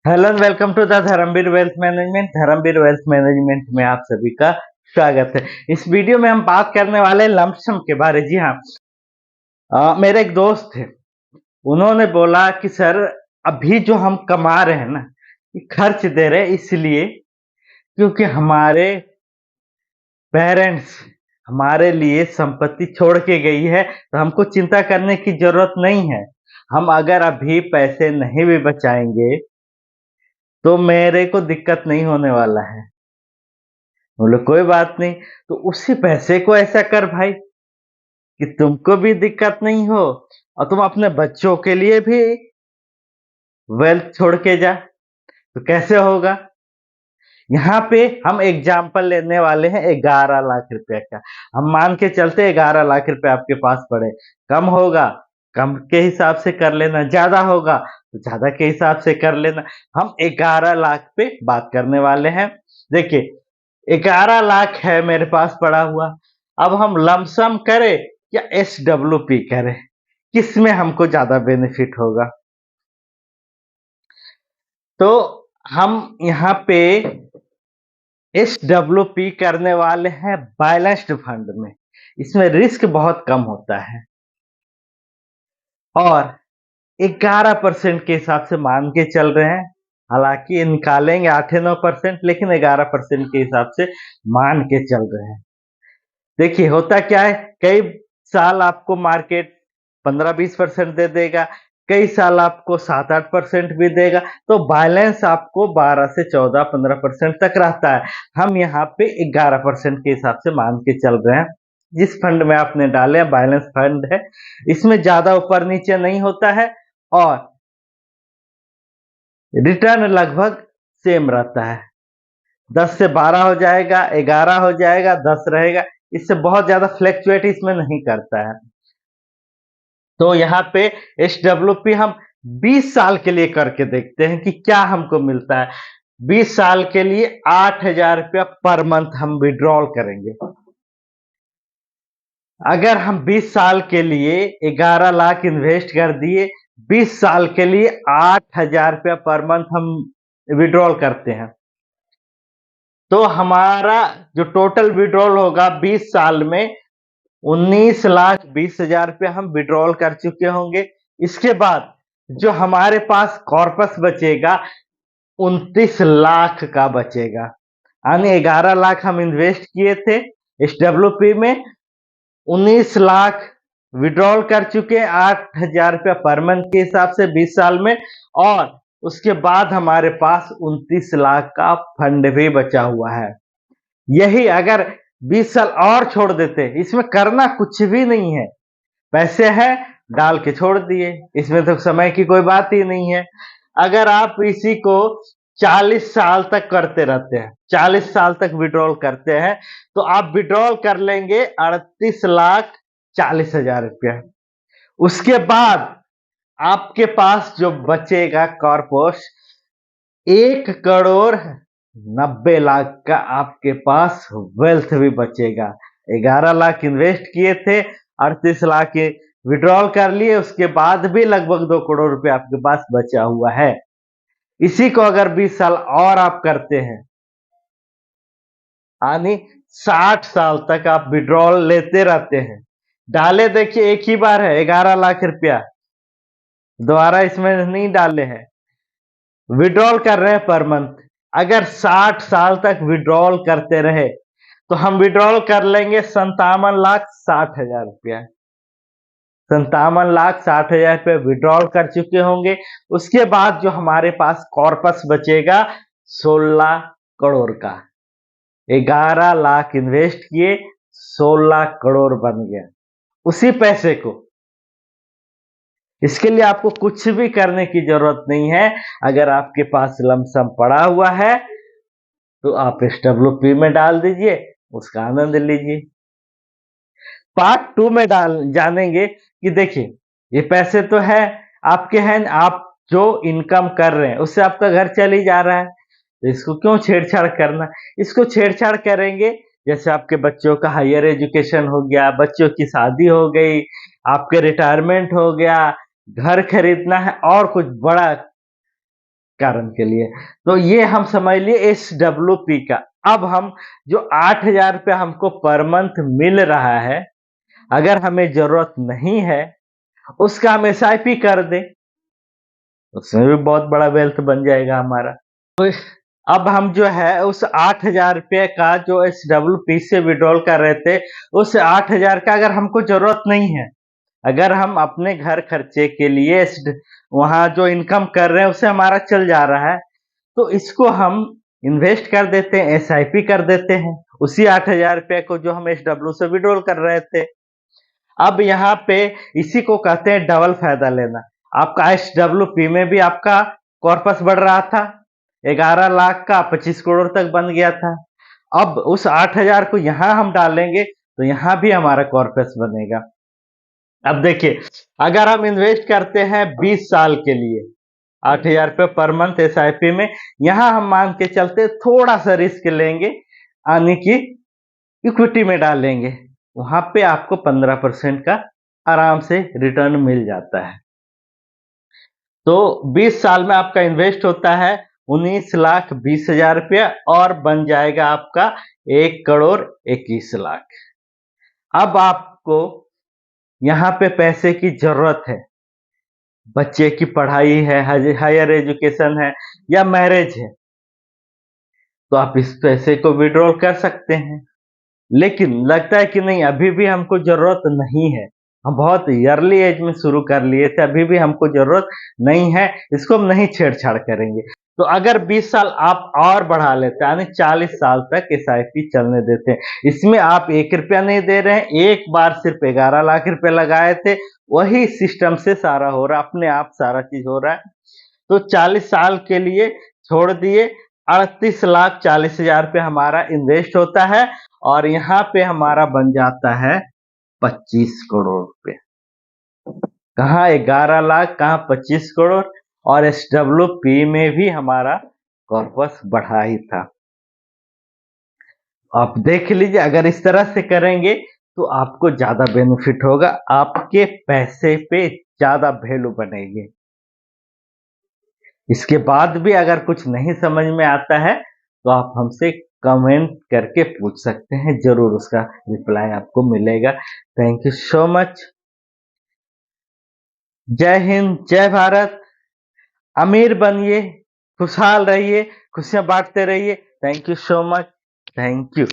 Hello and welcome to the Dharmveer wealth management. Dharmveer wealth management में आप सभी का स्वागत है। इस वीडियो में हम बात करने वाले हैं लमसम के बारे। जी हाँ, मेरे एक दोस्त थे, उन्होंने बोला कि सर अभी जो हम कमा रहे हैं ना, ये खर्च दे रहे हैं इसलिए क्योंकि हमारे पेरेंट्स हमारे लिए संपत्ति छोड़ के गई है, तो हमको चिंता करने की जरूरत नहीं है। हम अगर अभी पैसे नहीं भी बचाएंगे तो मेरे को दिक्कत नहीं होने वाला है। बोले कोई बात नहीं, तो उसी पैसे को ऐसा कर भाई कि तुमको भी दिक्कत नहीं हो और तुम अपने बच्चों के लिए भी वेल्थ छोड़ के जा। तो कैसे होगा? यहाँ पे हम एग्जाम्पल लेने वाले हैं 11 लाख रुपए का। हम मान के चलते 11 लाख रुपए आपके पास पड़े। कम होगा कम के हिसाब से कर लेना, ज्यादा होगा तो ज्यादा के हिसाब से कर लेना। हम 11 लाख पे बात करने वाले हैं। देखिए 11 लाख है मेरे पास पड़ा हुआ। अब हम लमसम करें या SWP करें, किसमें हमको ज्यादा बेनिफिट होगा? तो हम यहाँ पे SWP करने वाले हैं बैलेंस्ड फंड में। इसमें रिस्क बहुत कम होता है और 11% के हिसाब से मान के चल रहे हैं। हालांकि निकालेंगे 8-9%, लेकिन 11% के हिसाब से मान के चल रहे हैं। देखिए होता क्या है, कई साल आपको मार्केट 15-20% दे देगा, कई साल आपको 7-8% भी देगा, तो बैलेंस आपको 12 से 14-15% तक रहता है। हम यहाँ पे 11% के हिसाब से मान के चल रहे हैं। जिस फंड में आपने डाले बैलेंस फंड है, इसमें ज्यादा ऊपर नीचे नहीं होता है और रिटर्न लगभग सेम रहता है। 10 से 12 हो जाएगा, 11 हो जाएगा, 10 रहेगा। इससे बहुत ज्यादा फ्लैक्चुएट इसमें नहीं करता है। तो यहाँ पे SWP हम 20 साल के लिए करके देखते हैं कि क्या हमको मिलता है। 20 साल के लिए 8,000 रुपया पर मंथ हम विड्रॉल करेंगे। अगर हम 20 साल के लिए 11 लाख इन्वेस्ट कर दिए, 20 साल के लिए 8,000 रुपया पर मंथ हम विड्रॉल करते हैं, तो हमारा जो टोटल विड्रॉल होगा 20 साल में 19,20,000 रुपया हम विड्रॉल कर चुके होंगे। इसके बाद जो हमारे पास कॉर्पस बचेगा 29 लाख का बचेगा। यानी 11 लाख हम इन्वेस्ट किए थे SWP में, 19 लाख विड्रॉल कर चुके 8,000 रुपया पर मंथ के हिसाब से 20 साल में, और उसके बाद हमारे पास 29 लाख का फंड भी बचा हुआ है। यही अगर 20 साल और छोड़ देते, इसमें करना कुछ भी नहीं है, पैसे है डाल के छोड़ दिए, इसमें तो समय की कोई बात ही नहीं है। अगर आप इसी को 40 साल तक करते रहते हैं, 40 साल तक विड्रॉल करते हैं, तो आप विड्रॉल कर लेंगे 38,40,000 रुपया। उसके बाद आपके पास जो बचेगा कॉर्पस 1,90,00,000 का आपके पास वेल्थ भी बचेगा। 11 लाख इन्वेस्ट किए थे, 38 लाख विड्रॉल कर लिए, उसके बाद भी लगभग 2 करोड़ रुपए आपके पास बचा हुआ है। इसी को अगर 20 साल और आप करते हैं, यानी 60 साल तक आप विड्रॉल लेते रहते हैं। डाले देखिए एक ही बार है 11 लाख रुपया, दोबारा इसमें नहीं डाले हैं, विड्रॉल कर रहे हैं पर मंथ। अगर 60 साल तक विड्रॉल करते रहे तो हम विड्रॉल कर लेंगे 57,60,000 रुपया। 57,60,000 रुपये विड्रॉल कर चुके होंगे। उसके बाद जो हमारे पास कॉर्पस बचेगा 16 करोड़ का। 11 लाख इन्वेस्ट किए, 16 करोड़ बन गया उसी पैसे को। इसके लिए आपको कुछ भी करने की जरूरत नहीं है। अगर आपके पास लमसम पड़ा हुआ है तो आप SWP में डाल दीजिए, उसका आनंद लीजिए। पार्ट 2 में जानेंगे कि देखिए ये पैसे तो है आपके हैं, आप जो इनकम कर रहे हैं उससे आपका घर चल ही जा रहा है, तो इसको क्यों छेड़छाड़ करना? इसको छेड़छाड़ करेंगे जैसे आपके बच्चों का हायर एजुकेशन हो गया, बच्चों की शादी हो गई, आपके रिटायरमेंट हो गया, घर खरीदना है और कुछ बड़ा कारण के लिए। तो ये हम समझ लिए SWP का। अब हम जो 8,000 रुपया हमको पर मंथ मिल रहा है, अगर हमें ज़रूरत नहीं है, उसका हम SIP कर दें, उसमें भी बहुत बड़ा वेल्थ बन जाएगा हमारा। तो अब हम जो है उस 8,000 रुपये का जो SWP से विड्रॉल कर रहे थे, उस 8,000 का अगर हमको ज़रूरत नहीं है, अगर हम अपने घर खर्चे के लिए वहाँ जो इनकम कर रहे हैं उससे हमारा चल जा रहा है, तो इसको हम इन्वेस्ट कर देते हैं, SIP कर देते हैं, उसी 8,000 रुपये को जो हम SW से विड्रॉल कर रहे थे। अब यहाँ पे इसी को कहते हैं डबल फायदा लेना। आपका SWP में भी आपका कॉर्पस बढ़ रहा था, 11 लाख का 25 करोड़ तक बन गया था। अब उस 8,000 को यहाँ हम डालेंगे तो यहाँ भी हमारा कॉर्पस बनेगा। अब देखिए, अगर हम इन्वेस्ट करते हैं 20 साल के लिए 8,000 रुपये पर मंथ SIP में, यहाँ हम मान के चलते थोड़ा सा रिस्क लेंगे, यानी कि इक्विटी में डालेंगे, वहां पे आपको 15% का आराम से रिटर्न मिल जाता है। तो 20 साल में आपका इन्वेस्ट होता है 19,20,000 रुपया और बन जाएगा आपका 1,21,00,000। अब आपको यहाँ पे पैसे की जरूरत है, बच्चे की पढ़ाई है, हायर एजुकेशन है या मैरिज है, तो आप इस पैसे को विड्रॉल कर सकते हैं। लेकिन लगता है कि नहीं, अभी भी हमको जरूरत नहीं है, हम बहुत अर्ली एज में शुरू कर लिए थे, अभी भी हमको जरूरत नहीं है, इसको हम नहीं छेड़छाड़ करेंगे। तो अगर 20 साल आप और बढ़ा लेते हैं, यानी 40 साल तक SIP चलने देते हैं, इसमें आप 1 रुपया नहीं दे रहे हैं, एक बार सिर्फ 11 लाख रुपए लगाए थे, वही सिस्टम से सारा हो रहा है, अपने आप सारा चीज हो रहा है। तो 40 साल के लिए छोड़ दिए, 38,40,000 रुपये हमारा इन्वेस्ट होता है और यहाँ पे हमारा बन जाता है 25 करोड़ रुपए। कहाँ 11 लाख, कहाँ 25 करोड़, और SWP में भी हमारा कॉर्पस बढ़ा ही था। आप देख लीजिए, अगर इस तरह से करेंगे तो आपको ज्यादा बेनिफिट होगा, आपके पैसे पे ज्यादा वैल्यू बनेगी। इसके बाद भी अगर कुछ नहीं समझ में आता है तो आप हमसे कमेंट करके पूछ सकते हैं, जरूर उसका रिप्लाई आपको मिलेगा। Thank you so much. जय हिंद, जय भारत। अमीर बनिए, खुशहाल रहिए, खुशियां बांटते रहिए। Thank you so much. Thank you.